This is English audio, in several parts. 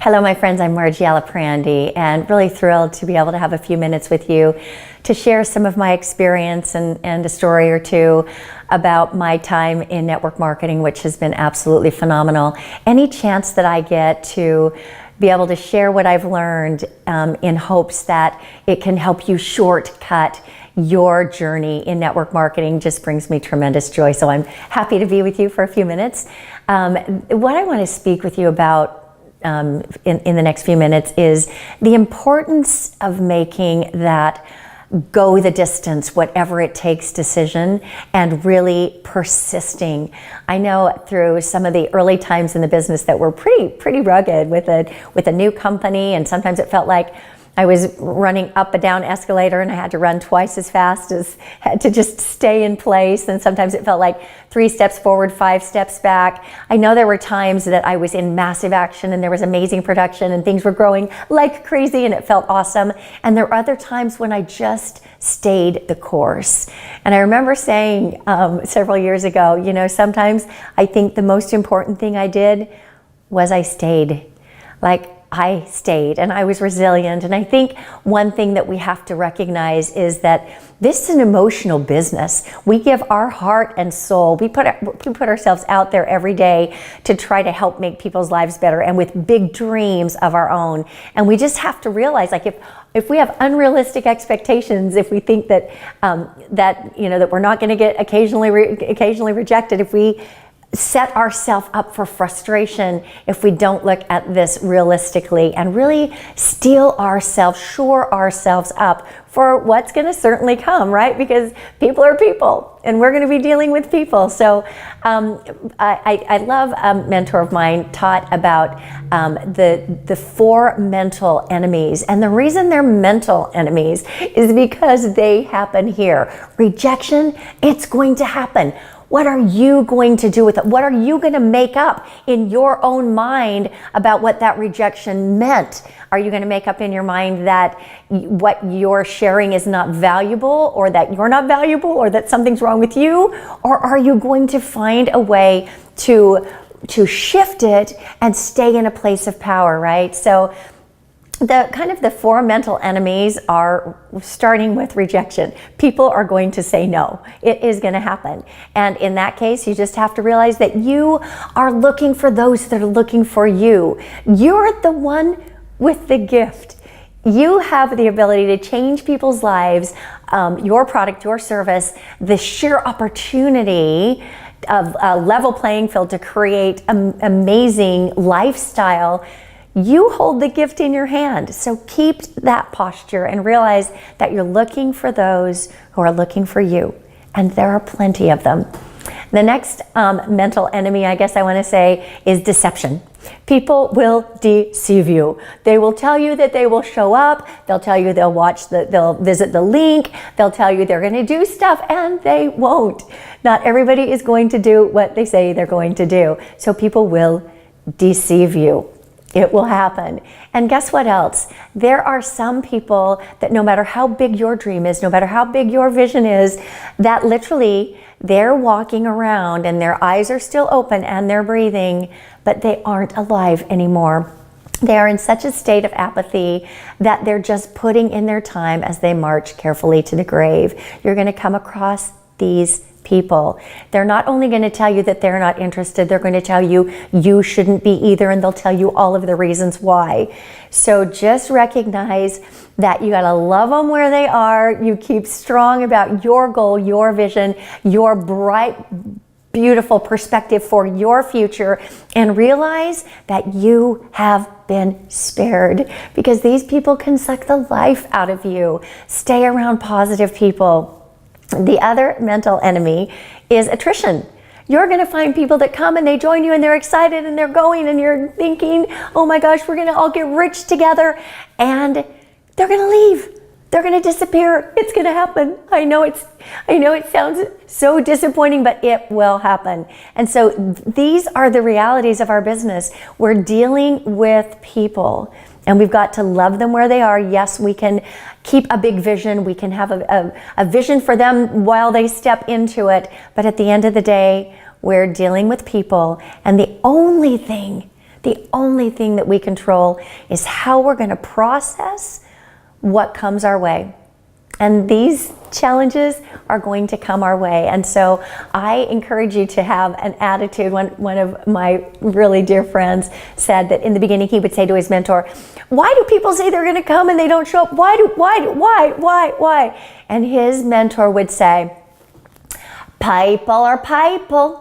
Hello, my friends. I'm Margie Aliprandi, and really thrilled to be able to have a few minutes with you to share some of my experience and a story or two about my time in network marketing, which has been absolutely phenomenal. Any chance that I get to be able to share what I've learned in hopes that it can help you shortcut your journey in network marketing just brings me tremendous joy. So I'm happy to be with you for a few minutes. What I want to speak with you about in the next few minutes is the importance of making that go the distance, whatever it takes decision, and really persisting. I know through some of the early times in the business that were pretty rugged with a new company, and sometimes it felt like I was running up a down escalator and I had to run twice as fast as had to just stay in place. And sometimes it felt like 3 steps forward, 5 steps back. I know there were times that I was in massive action and there was amazing production and things were growing like crazy and it felt awesome. And there were other times when I just stayed the course. And I remember saying several years ago, you know, sometimes I think the most important thing I did was I stayed. I stayed and I was resilient. And I think one thing that we have to recognize is that this is an emotional business. We give our heart and soul. We put ourselves out there every day to try to help make people's lives better and with big dreams of our own. And we just have to realize, like, if we have unrealistic expectations, if we think that that we're not going to get occasionally rejected, if we set ourselves up for frustration if we don't look at this realistically and really shore ourselves up for what's going to certainly come, right? Because people are people and we're going to be dealing with people. So I love a mentor of mine taught about the 4 mental enemies. And the reason they're mental enemies is because they happen here. Rejection, it's going to happen. What are you going to do with it? What are you going to make up in your own mind about what that rejection meant? Are you going to make up in your mind that what you're sharing is not valuable, or that you're not valuable, or that something's wrong with you? Or are you going to find a way to shift it and stay in a place of power, right? So the 4 mental enemies are starting with rejection. People are going to say no. It is going to happen. And in that case, you just have to realize that you are looking for those that are looking for you. You're the one with the gift. You have the ability to change people's lives, your product, your service, the sheer opportunity of a level playing field to create an amazing lifestyle. You hold the gift in your hand. So keep that posture and realize that you're looking for those who are looking for you. And there are plenty of them. The next mental enemy, I guess I want to say, is deception. People will deceive you. They will tell you that they will show up. They'll tell you they'll visit the link. They'll tell you they're going to do stuff, and they won't. Not everybody is going to do what they say they're going to do. So people will deceive you. It will happen. And guess what else? There are some people that no matter how big your dream is, no matter how big your vision is, that literally they're walking around and their eyes are still open and they're breathing, but they aren't alive anymore. They are in such a state of apathy that they're just putting in their time as they march carefully to the grave. You're going to come across these people. They're not only going to tell you that they're not interested, they're going to tell you you shouldn't be either, and they'll tell you all of the reasons why. So just recognize that you got to love them where they are. You keep strong about your goal, your vision, your bright, beautiful perspective for your future, and realize that you have been spared, because these people can suck the life out of you. Stay around positive people. The other mental enemy is attrition. You're going to find people that come and they join you and they're excited and they're going, and you're thinking, oh my gosh, we're going to all get rich together, and they're going to leave. They're going to disappear. It's going to happen. I know it sounds so disappointing, but it will happen. And so these are the realities of our business. We're dealing with people, and we've got to love them where they are. Yes, we can keep a big vision. We can have a vision for them while they step into it. But at the end of the day, we're dealing with people. And the only thing The only thing that we control is how we're going to process what comes our way. And these challenges are going to come our way. And so I encourage you to have an attitude. One of my really dear friends said that in the beginning he would say to his mentor, why do people say they're going to come and they don't show up? Why? And his mentor would say, people are people.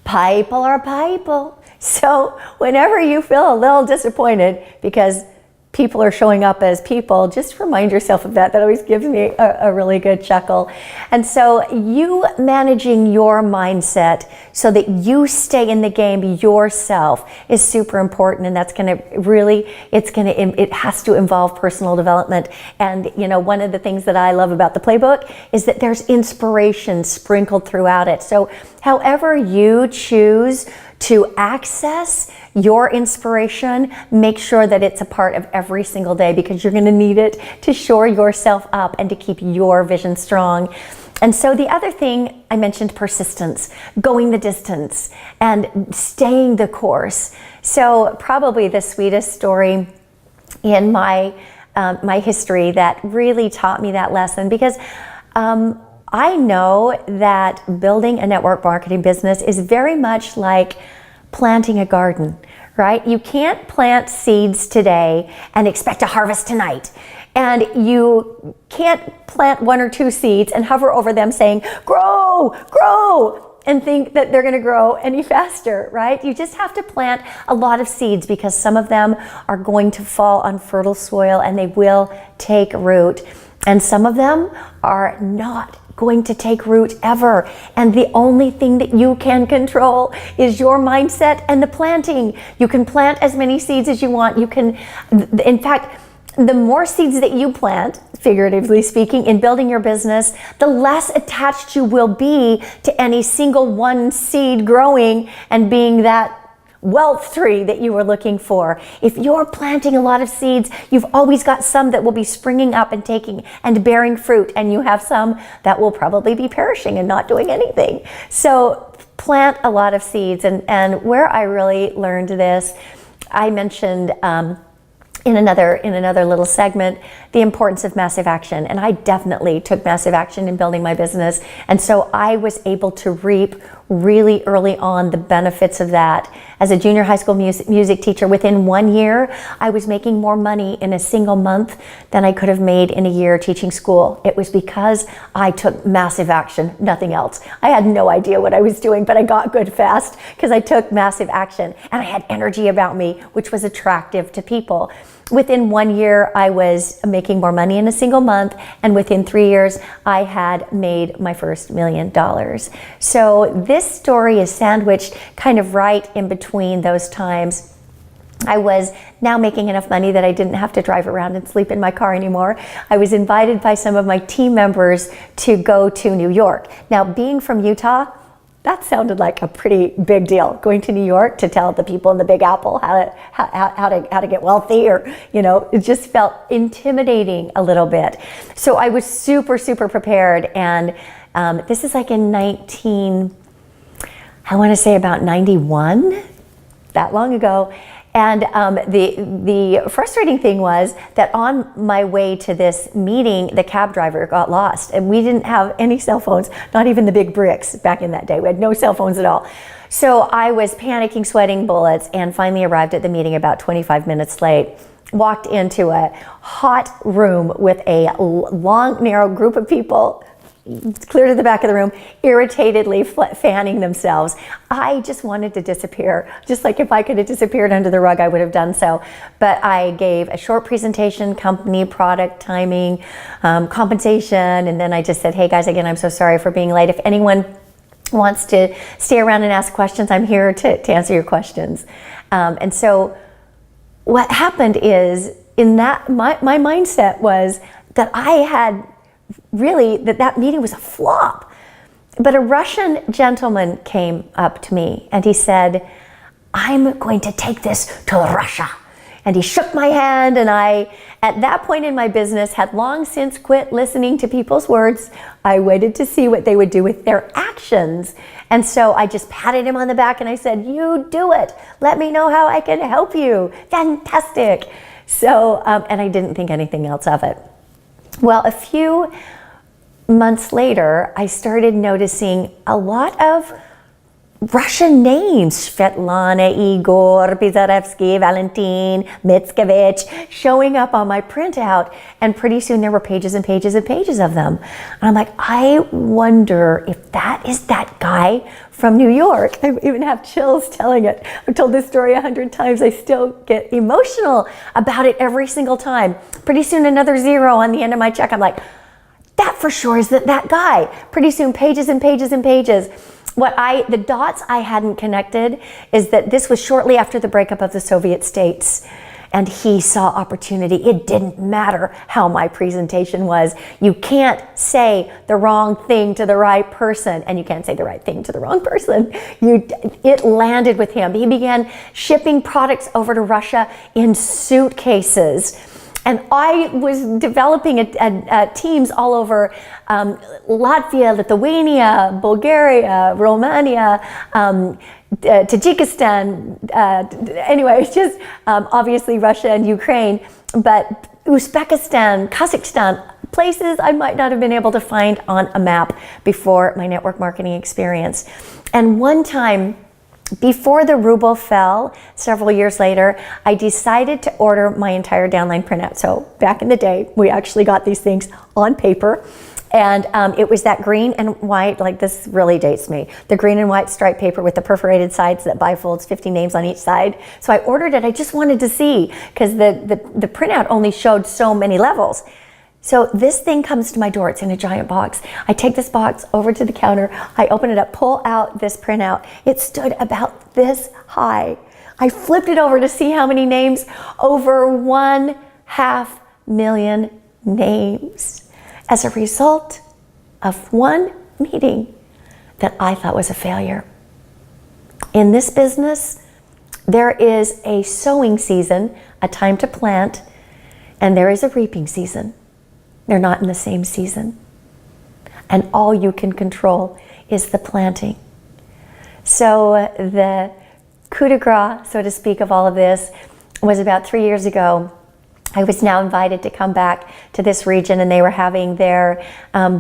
People are people. So whenever you feel a little disappointed because people are showing up as people, just remind yourself of that. That always gives me a really good chuckle. And so you managing your mindset so that you stay in the game yourself is super important. And that's going to really, it has to involve personal development. And you know, one of the things that I love about the playbook is that there's inspiration sprinkled throughout it. So however you choose to access your inspiration, make sure that it's a part of every single day, because you're going to need it to shore yourself up and to keep your vision strong. And so the other thing I mentioned, persistence, going the distance and staying the course. So probably the sweetest story in my history that really taught me that lesson, because I know that building a network marketing business is very much like planting a garden, right? You can't plant seeds today and expect a harvest tonight. And you can't plant 1 or 2 seeds and hover over them saying, grow, grow, and think that they're going to grow any faster, right? You just have to plant a lot of seeds, because some of them are going to fall on fertile soil and they will take root. And some of them are not going to take root ever. And the only thing that you can control is your mindset and the planting. You can plant as many seeds as you want. You can, in fact, the more seeds that you plant, figuratively speaking, in building your business, the less attached you will be to any single one seed growing and being that wealth tree that you were looking for. If you're planting a lot of seeds, you've always got some that will be springing up and taking and bearing fruit, and you have some that will probably be perishing and not doing anything. So plant a lot of seeds. And where I really learned this, I mentioned in another little segment, the importance of massive action. And I definitely took massive action in building my business. And so I was able to reap really early on the benefits of that. As a junior high school music teacher, within 1 year, I was making more money in a single month than I could have made in a year teaching school. It was because I took massive action, nothing else. I had no idea what I was doing, but I got good fast because I took massive action, and I had energy about me, which was attractive to people. Within 1 year, I was making more money in a single month, and within 3 years, I had made my first $1 million. So this story is sandwiched kind of right in between those times. I was now making enough money that I didn't have to drive around and sleep in my car anymore. I was invited by some of my team members to go to New York. Now, being from Utah, that sounded like a pretty big deal, going to New York to tell the people in the Big Apple how to get wealthy, or, you know, it just felt intimidating a little bit. So I was super prepared, and this is like in I want to say about 91, that long ago. And the frustrating thing was that on my way to this meeting, the cab driver got lost, and we didn't have any cell phones, not even the big bricks back in that day. We had no cell phones at all. So I was panicking, sweating bullets, and finally arrived at the meeting about 25 minutes late. Walked into a hot room with a long, narrow group of people, clear to the back of the room, irritatedly fanning themselves. I just wanted to disappear. Just like if I could have disappeared under the rug, I would have done so. But I gave a short presentation, company, product, timing, compensation, and then I just said, hey guys, again, I'm so sorry for being late. If anyone wants to stay around and ask questions, I'm here to answer your questions. And so what happened is, in that, my mindset was that I had really, that meeting was a flop. But a Russian gentleman came up to me and he said, I'm going to take this to Russia. and he shook my hand, and I, at that point in my business, had long since quit listening to people's words. I waited to see what they would do with their actions. And so I just patted him on the back and I said, "You do it. Let me know how I can help you." Fantastic. So, and I didn't think anything else of it. Well, a few months later, I started noticing a lot of Russian names: Svetlana, Igor, Pizarevsky, Valentin, Mitskovich, showing up on my printout. And pretty soon there were pages and pages and pages of them. And I'm like, I wonder if that is that guy from New York. I even have chills telling it. I've told this story 100 times. I still get emotional about it every single time. Pretty soon another zero on the end of my check. I'm like, that for sure is that guy. Pretty soon pages and pages and pages. The dots I hadn't connected is that this was shortly after the breakup of the Soviet states, and he saw opportunity. It didn't matter how my presentation was. You can't say the wrong thing to the right person, and you can't say the right thing to the wrong person. It landed with him. He began shipping products over to Russia in suitcases. And I was developing teams all over Latvia, Lithuania, Bulgaria, Romania, Tajikistan, anyway, it's just obviously Russia and Ukraine, but Uzbekistan, Kazakhstan, places I might not have been able to find on a map before my network marketing experience. And one time, before the ruble fell, several years later, I decided to order my entire downline printout. So back in the day, we actually got these things on paper, and it was that green and white, like this really dates me, the green and white striped paper with the perforated sides that bifolds 50 names on each side. So I ordered it. I just wanted to see, because the printout only showed so many levels. So this thing comes to my door. It's in a giant box. I take this box over to the counter. I open it up, pull out this printout. It stood about this high. I flipped it over to see how many names. Over 500,000 names as a result of one meeting that I thought was a failure. In this business, there is a sowing season, a time to plant, and there is a reaping season. They're not in the same season. And all you can control is the planting. So the coup de grace, so to speak, of all of this was about 3 years ago. I was now invited to come back to this region, and they were having their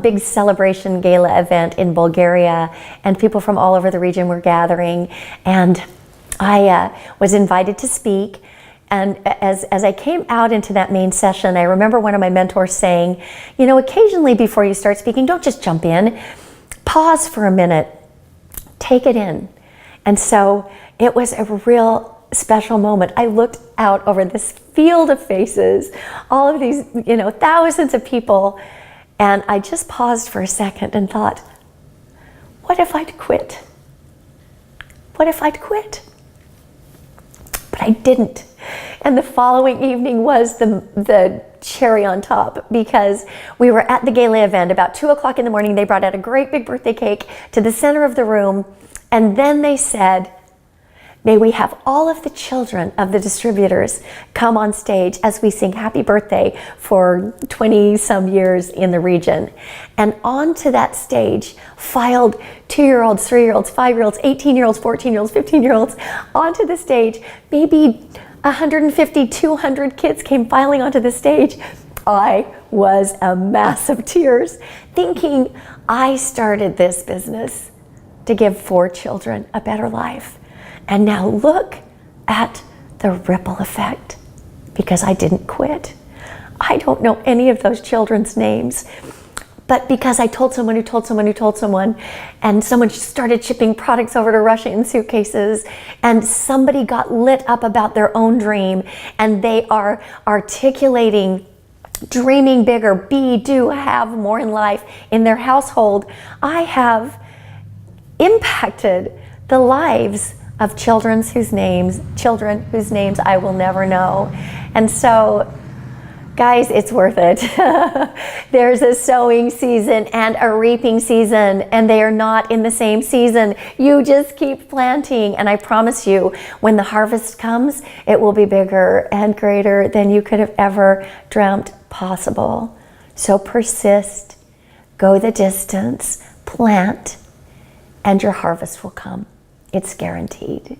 big celebration gala event in Bulgaria, and people from all over the region were gathering, and I was invited to speak. And as I came out into that main session, I remember one of my mentors saying, you know, occasionally before you start speaking, don't just jump in. Pause for a minute. Take it in. And so it was a real special moment. I looked out over this field of faces, all of these, you know, thousands of people, and I just paused for a second and thought, what if I'd quit? What if I'd quit? But I didn't. And the following evening was the cherry on top, because we were at the gala event about 2 o'clock in the morning. They brought out a great big birthday cake to the center of the room. And then they said, may we have all of the children of the distributors come on stage as we sing happy birthday for 20 some years in the region. And onto that stage filed 2-year-olds, 3-year-olds, 5-year-olds, 18-year-olds, 14-year-olds, 15-year-olds onto the stage. Maybe 150, 200 kids came filing onto the stage. I was a mass of tears, thinking I started this business to give 4 children a better life. And now look at the ripple effect, because I didn't quit. I don't know any of those children's names, but because I told someone who told someone who told someone, and someone started shipping products over to Russia in suitcases, and somebody got lit up about their own dream, and they are articulating, dreaming bigger, be, do, have more in life in their household. I have impacted the lives of children whose names I will never know. And so Guys, it's worth it. There's a sowing season and a reaping season, and they are not in the same season. You just keep planting, and I promise you, when the harvest comes, it will be bigger and greater than you could have ever dreamt possible. So persist, go the distance, plant, and your harvest will come. It's guaranteed.